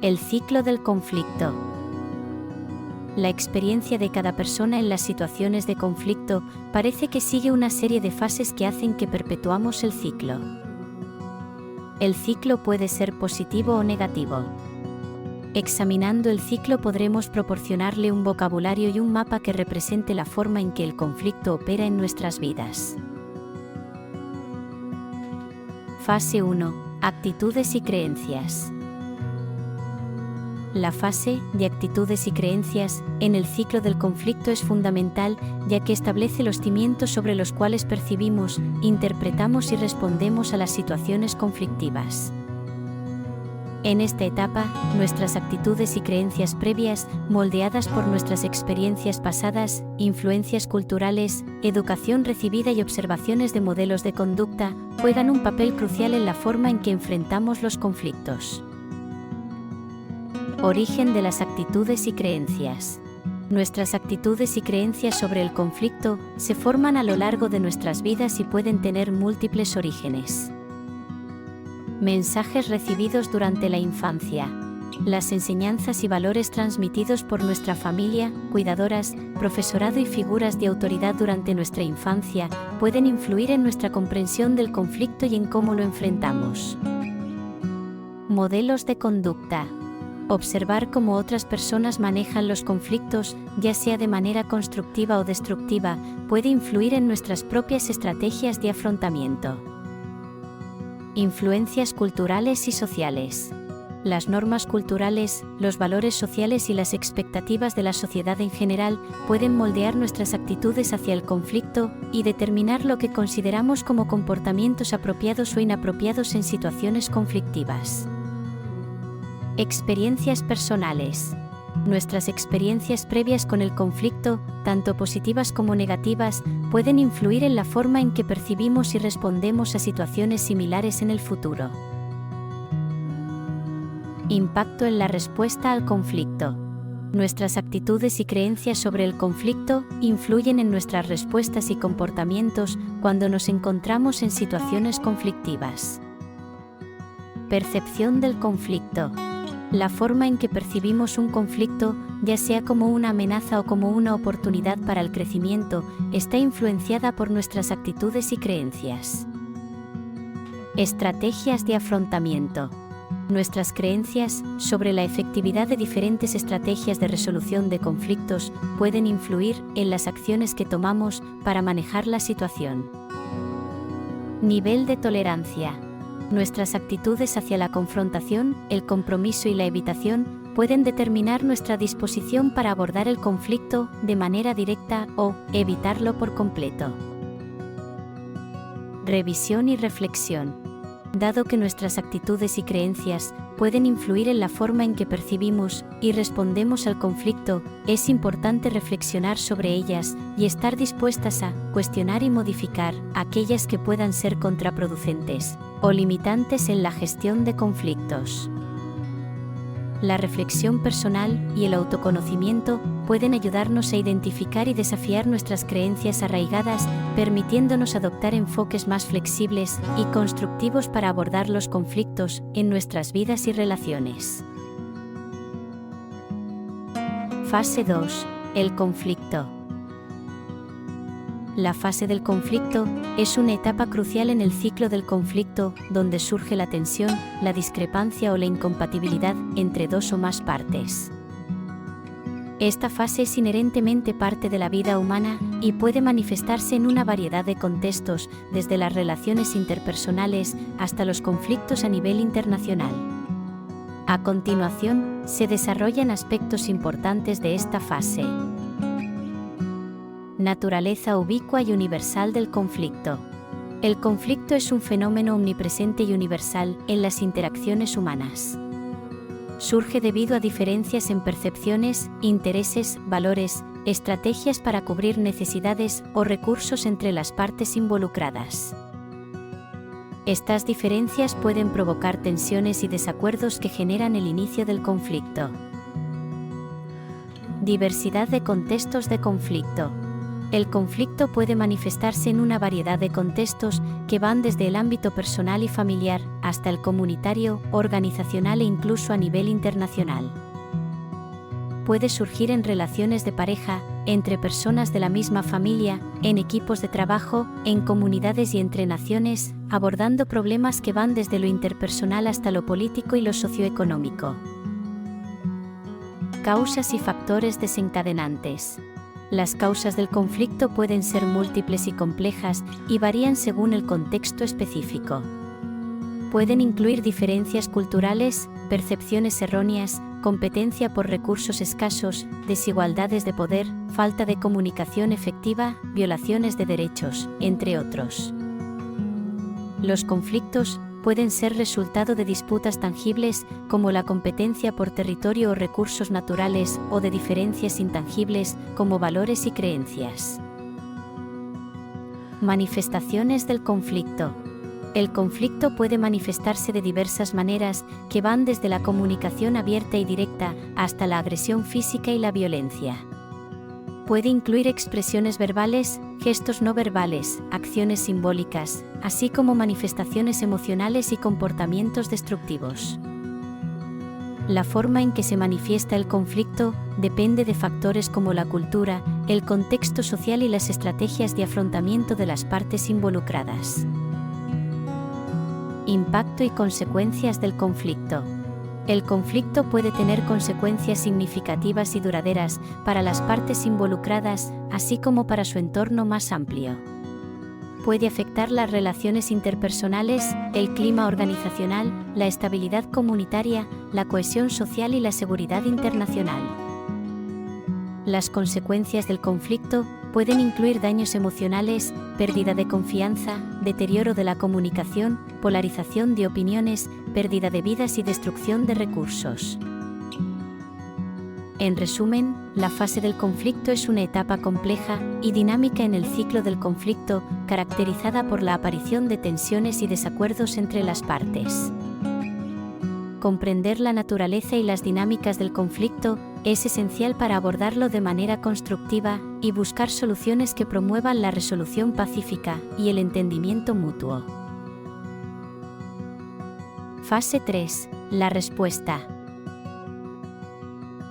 El ciclo del conflicto. La experiencia de cada persona en las situaciones de conflicto parece que sigue una serie de fases que hacen que perpetuamos el ciclo. El ciclo puede ser positivo o negativo. Examinando el ciclo podremos proporcionarle un vocabulario y un mapa que represente la forma en que el conflicto opera en nuestras vidas. Fase 1. Actitudes y creencias. La fase de actitudes y creencias en el ciclo del conflicto es fundamental, ya que establece los cimientos sobre los cuales percibimos, interpretamos y respondemos a las situaciones conflictivas. En esta etapa, nuestras actitudes y creencias previas, moldeadas por nuestras experiencias pasadas, influencias culturales, educación recibida y observaciones de modelos de conducta, juegan un papel crucial en la forma en que enfrentamos los conflictos. Origen de las actitudes y creencias. Nuestras actitudes y creencias sobre el conflicto se forman a lo largo de nuestras vidas y pueden tener múltiples orígenes. Mensajes recibidos durante la infancia. Las enseñanzas y valores transmitidos por nuestra familia, cuidadoras, profesorado y figuras de autoridad durante nuestra infancia pueden influir en nuestra comprensión del conflicto y en cómo lo enfrentamos. Modelos de conducta. Observar cómo otras personas manejan los conflictos, ya sea de manera constructiva o destructiva, puede influir en nuestras propias estrategias de afrontamiento. Influencias culturales y sociales. Las normas culturales, los valores sociales y las expectativas de la sociedad en general pueden moldear nuestras actitudes hacia el conflicto y determinar lo que consideramos como comportamientos apropiados o inapropiados en situaciones conflictivas. Experiencias personales. Nuestras experiencias previas con el conflicto, tanto positivas como negativas, pueden influir en la forma en que percibimos y respondemos a situaciones similares en el futuro. Impacto en la respuesta al conflicto. Nuestras actitudes y creencias sobre el conflicto influyen en nuestras respuestas y comportamientos cuando nos encontramos en situaciones conflictivas. Percepción del conflicto. La forma en que percibimos un conflicto, ya sea como una amenaza o como una oportunidad para el crecimiento, está influenciada por nuestras actitudes y creencias. Estrategias de afrontamiento. Nuestras creencias sobre la efectividad de diferentes estrategias de resolución de conflictos pueden influir en las acciones que tomamos para manejar la situación. Nivel de tolerancia. Nuestras actitudes hacia la confrontación, el compromiso y la evitación pueden determinar nuestra disposición para abordar el conflicto de manera directa o evitarlo por completo. Revisión y reflexión. Dado que nuestras actitudes y creencias pueden influir en la forma en que percibimos y respondemos al conflicto, es importante reflexionar sobre ellas y estar dispuestas a cuestionar y modificar aquellas que puedan ser contraproducentes o limitantes en la gestión de conflictos. La reflexión personal y el autoconocimiento pueden ayudarnos a identificar y desafiar nuestras creencias arraigadas, permitiéndonos adoptar enfoques más flexibles y constructivos para abordar los conflictos en nuestras vidas y relaciones. Fase 2. El conflicto. La fase del conflicto es una etapa crucial en el ciclo del conflicto, donde surge la tensión, la discrepancia o la incompatibilidad entre dos o más partes. Esta fase es inherentemente parte de la vida humana y puede manifestarse en una variedad de contextos, desde las relaciones interpersonales hasta los conflictos a nivel internacional. A continuación, se desarrollan aspectos importantes de esta fase. Naturaleza ubicua y universal del conflicto. El conflicto es un fenómeno omnipresente y universal en las interacciones humanas. Surge debido a diferencias en percepciones, intereses, valores, estrategias para cubrir necesidades o recursos entre las partes involucradas. Estas diferencias pueden provocar tensiones y desacuerdos que generan el inicio del conflicto. Diversidad de contextos de conflicto. El conflicto puede manifestarse en una variedad de contextos que van desde el ámbito personal y familiar hasta el comunitario, organizacional e incluso a nivel internacional. Puede surgir en relaciones de pareja, entre personas de la misma familia, en equipos de trabajo, en comunidades y entre naciones, abordando problemas que van desde lo interpersonal hasta lo político y lo socioeconómico. Causas y factores desencadenantes. Las causas del conflicto pueden ser múltiples y complejas y varían según el contexto específico. Pueden incluir diferencias culturales, percepciones erróneas, competencia por recursos escasos, desigualdades de poder, falta de comunicación efectiva, violaciones de derechos, entre otros. Los conflictos pueden ser resultado de disputas tangibles, como la competencia por territorio o recursos naturales, o de diferencias intangibles, como valores y creencias. Manifestaciones del conflicto. El conflicto puede manifestarse de diversas maneras, que van desde la comunicación abierta y directa hasta la agresión física y la violencia. Puede incluir expresiones verbales, gestos no verbales, acciones simbólicas, así como manifestaciones emocionales y comportamientos destructivos. La forma en que se manifiesta el conflicto depende de factores como la cultura, el contexto social y las estrategias de afrontamiento de las partes involucradas. Impacto y consecuencias del conflicto. El conflicto puede tener consecuencias significativas y duraderas para las partes involucradas, así como para su entorno más amplio. Puede afectar las relaciones interpersonales, el clima organizacional, la estabilidad comunitaria, la cohesión social y la seguridad internacional. Las consecuencias del conflicto pueden incluir daños emocionales, pérdida de confianza, deterioro de la comunicación, polarización de opiniones, pérdida de vidas y destrucción de recursos. En resumen, la fase del conflicto es una etapa compleja y dinámica en el ciclo del conflicto, caracterizada por la aparición de tensiones y desacuerdos entre las partes. Comprender la naturaleza y las dinámicas del conflicto es esencial para abordarlo de manera constructiva y buscar soluciones que promuevan la resolución pacífica y el entendimiento mutuo. Fase 3. La respuesta.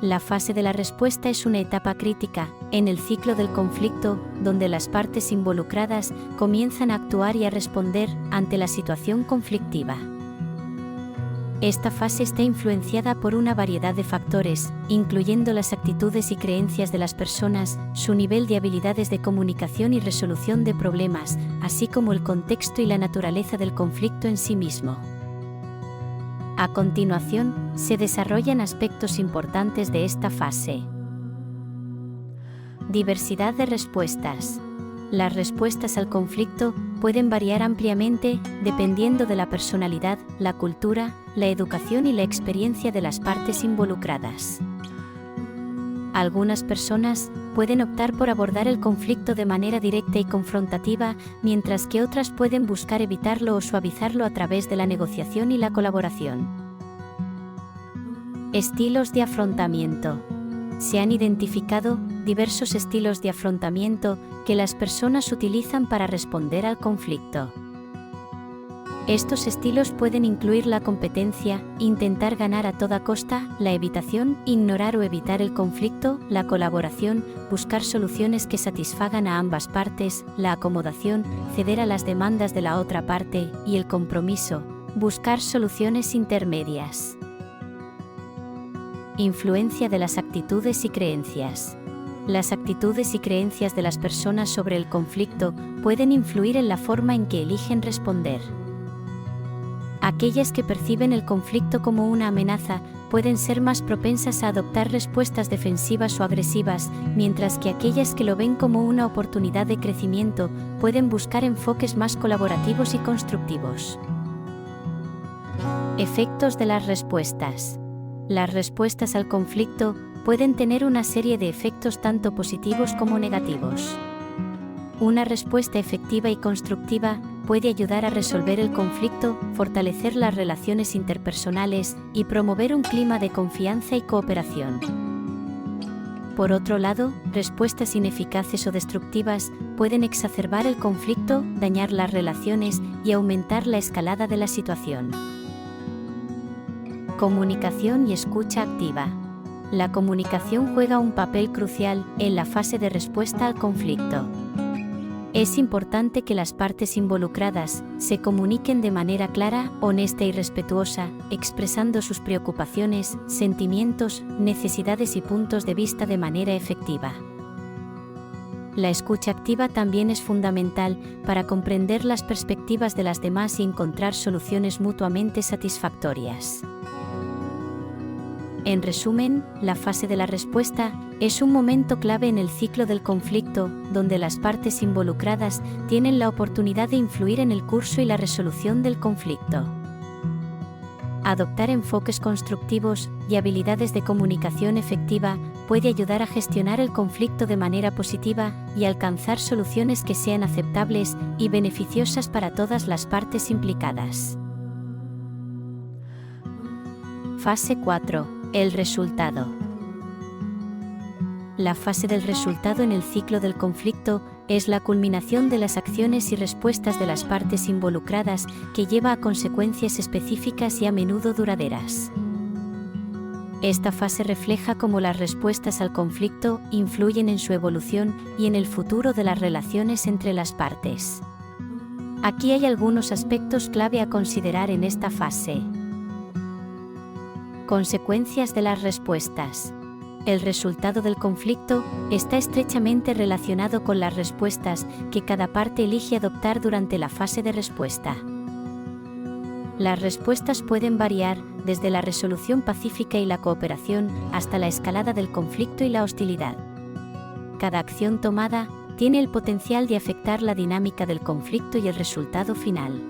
La fase de la respuesta es una etapa crítica en el ciclo del conflicto, donde las partes involucradas comienzan a actuar y a responder ante la situación conflictiva. Esta fase está influenciada por una variedad de factores, incluyendo las actitudes y creencias de las personas, su nivel de habilidades de comunicación y resolución de problemas, así como el contexto y la naturaleza del conflicto en sí mismo. A continuación, se desarrollan aspectos importantes de esta fase. Diversidad de respuestas. Las respuestas al conflicto pueden variar ampliamente dependiendo de la personalidad, la cultura, la educación y la experiencia de las partes involucradas. Algunas personas pueden optar por abordar el conflicto de manera directa y confrontativa, mientras que otras pueden buscar evitarlo o suavizarlo a través de la negociación y la colaboración. Estilos de afrontamiento. Se han identificado diversos estilos de afrontamiento que las personas utilizan para responder al conflicto. Estos estilos pueden incluir la competencia, intentar ganar a toda costa, la evitación, ignorar o evitar el conflicto, la colaboración, buscar soluciones que satisfagan a ambas partes, la acomodación, ceder a las demandas de la otra parte, y el compromiso, buscar soluciones intermedias. Influencia de las actitudes y creencias. Las actitudes y creencias de las personas sobre el conflicto pueden influir en la forma en que eligen responder. Aquellas que perciben el conflicto como una amenaza pueden ser más propensas a adoptar respuestas defensivas o agresivas, mientras que aquellas que lo ven como una oportunidad de crecimiento pueden buscar enfoques más colaborativos y constructivos. Efectos de las respuestas. Las respuestas al conflicto pueden tener una serie de efectos tanto positivos como negativos. Una respuesta efectiva y constructiva puede ayudar a resolver el conflicto, fortalecer las relaciones interpersonales y promover un clima de confianza y cooperación. Por otro lado, respuestas ineficaces o destructivas pueden exacerbar el conflicto, dañar las relaciones y aumentar la escalada de la situación. Comunicación y escucha activa. La comunicación juega un papel crucial en la fase de respuesta al conflicto. Es importante que las partes involucradas se comuniquen de manera clara, honesta y respetuosa, expresando sus preocupaciones, sentimientos, necesidades y puntos de vista de manera efectiva. La escucha activa también es fundamental para comprender las perspectivas de las demás y encontrar soluciones mutuamente satisfactorias. En resumen, la fase de la respuesta es un momento clave en el ciclo del conflicto, donde las partes involucradas tienen la oportunidad de influir en el curso y la resolución del conflicto. Adoptar enfoques constructivos y habilidades de comunicación efectiva puede ayudar a gestionar el conflicto de manera positiva y alcanzar soluciones que sean aceptables y beneficiosas para todas las partes implicadas. Fase 4. El resultado. La fase del resultado en el ciclo del conflicto es la culminación de las acciones y respuestas de las partes involucradas que lleva a consecuencias específicas y a menudo duraderas. Esta fase refleja cómo las respuestas al conflicto influyen en su evolución y en el futuro de las relaciones entre las partes. Aquí hay algunos aspectos clave a considerar en esta fase. Consecuencias de las respuestas. El resultado del conflicto está estrechamente relacionado con las respuestas que cada parte elige adoptar durante la fase de respuesta. Las respuestas pueden variar desde la resolución pacífica y la cooperación hasta la escalada del conflicto y la hostilidad. Cada acción tomada tiene el potencial de afectar la dinámica del conflicto y el resultado final.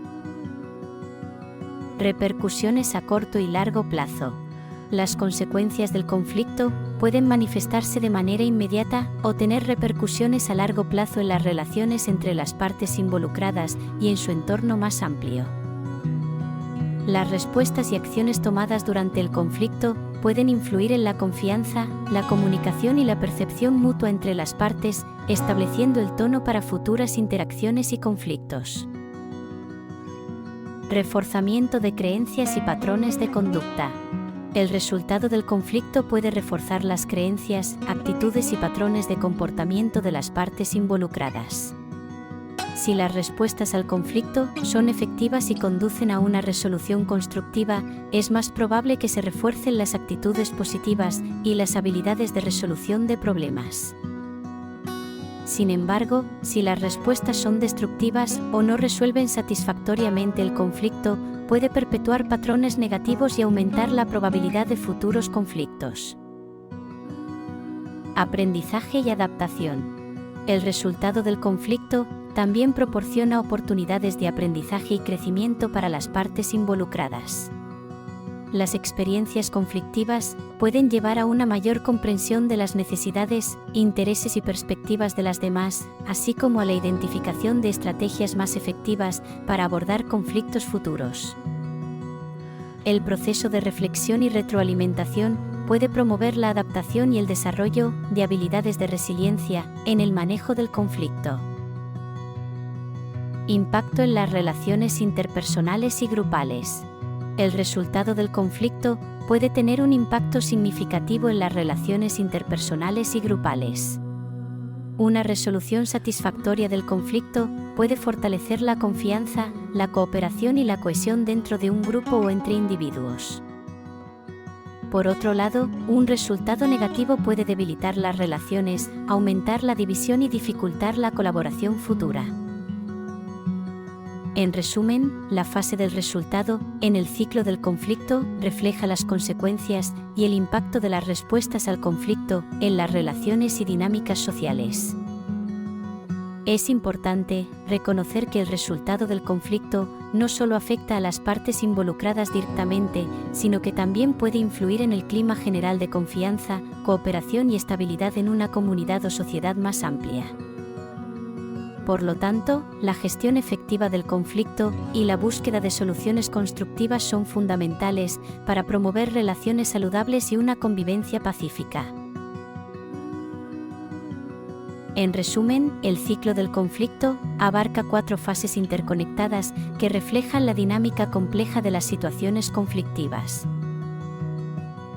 Repercusiones a corto y largo plazo. Las consecuencias del conflicto pueden manifestarse de manera inmediata o tener repercusiones a largo plazo en las relaciones entre las partes involucradas y en su entorno más amplio. Las respuestas y acciones tomadas durante el conflicto pueden influir en la confianza, la comunicación y la percepción mutua entre las partes, estableciendo el tono para futuras interacciones y conflictos. Reforzamiento de creencias y patrones de conducta. El resultado del conflicto puede reforzar las creencias, actitudes y patrones de comportamiento de las partes involucradas. Si las respuestas al conflicto son efectivas y conducen a una resolución constructiva, es más probable que se refuercen las actitudes positivas y las habilidades de resolución de problemas. Sin embargo, si las respuestas son destructivas o no resuelven satisfactoriamente el conflicto, puede perpetuar patrones negativos y aumentar la probabilidad de futuros conflictos. Aprendizaje y adaptación. El resultado del conflicto también proporciona oportunidades de aprendizaje y crecimiento para las partes involucradas. Las experiencias conflictivas pueden llevar a una mayor comprensión de las necesidades, intereses y perspectivas de las demás, así como a la identificación de estrategias más efectivas para abordar conflictos futuros. El proceso de reflexión y retroalimentación puede promover la adaptación y el desarrollo de habilidades de resiliencia en el manejo del conflicto. Impacto en las relaciones interpersonales y grupales. El resultado del conflicto puede tener un impacto significativo en las relaciones interpersonales y grupales. Una resolución satisfactoria del conflicto puede fortalecer la confianza, la cooperación y la cohesión dentro de un grupo o entre individuos. Por otro lado, un resultado negativo puede debilitar las relaciones, aumentar la división y dificultar la colaboración futura. En resumen, la fase del resultado, en el ciclo del conflicto, refleja las consecuencias y el impacto de las respuestas al conflicto en las relaciones y dinámicas sociales. Es importante reconocer que el resultado del conflicto no solo afecta a las partes involucradas directamente, sino que también puede influir en el clima general de confianza, cooperación y estabilidad en una comunidad o sociedad más amplia. Por lo tanto, la gestión efectiva del conflicto y la búsqueda de soluciones constructivas son fundamentales para promover relaciones saludables y una convivencia pacífica. En resumen, el ciclo del conflicto abarca 4 fases interconectadas que reflejan la dinámica compleja de las situaciones conflictivas.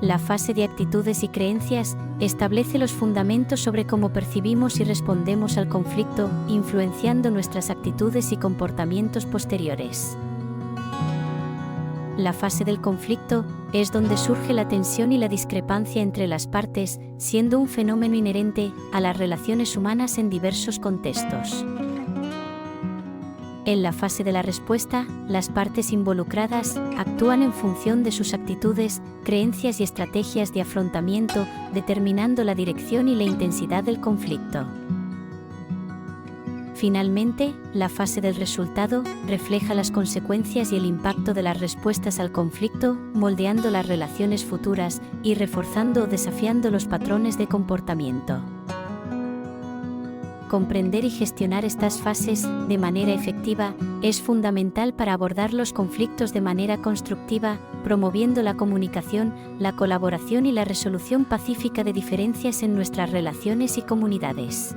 La fase de actitudes y creencias establece los fundamentos sobre cómo percibimos y respondemos al conflicto, influenciando nuestras actitudes y comportamientos posteriores. La fase del conflicto es donde surge la tensión y la discrepancia entre las partes, siendo un fenómeno inherente a las relaciones humanas en diversos contextos. En la fase de la respuesta, las partes involucradas actúan en función de sus actitudes, creencias y estrategias de afrontamiento, determinando la dirección y la intensidad del conflicto. Finalmente, la fase del resultado refleja las consecuencias y el impacto de las respuestas al conflicto, moldeando las relaciones futuras y reforzando o desafiando los patrones de comportamiento. Comprender y gestionar estas fases de manera efectiva es fundamental para abordar los conflictos de manera constructiva, promoviendo la comunicación, la colaboración y la resolución pacífica de diferencias en nuestras relaciones y comunidades.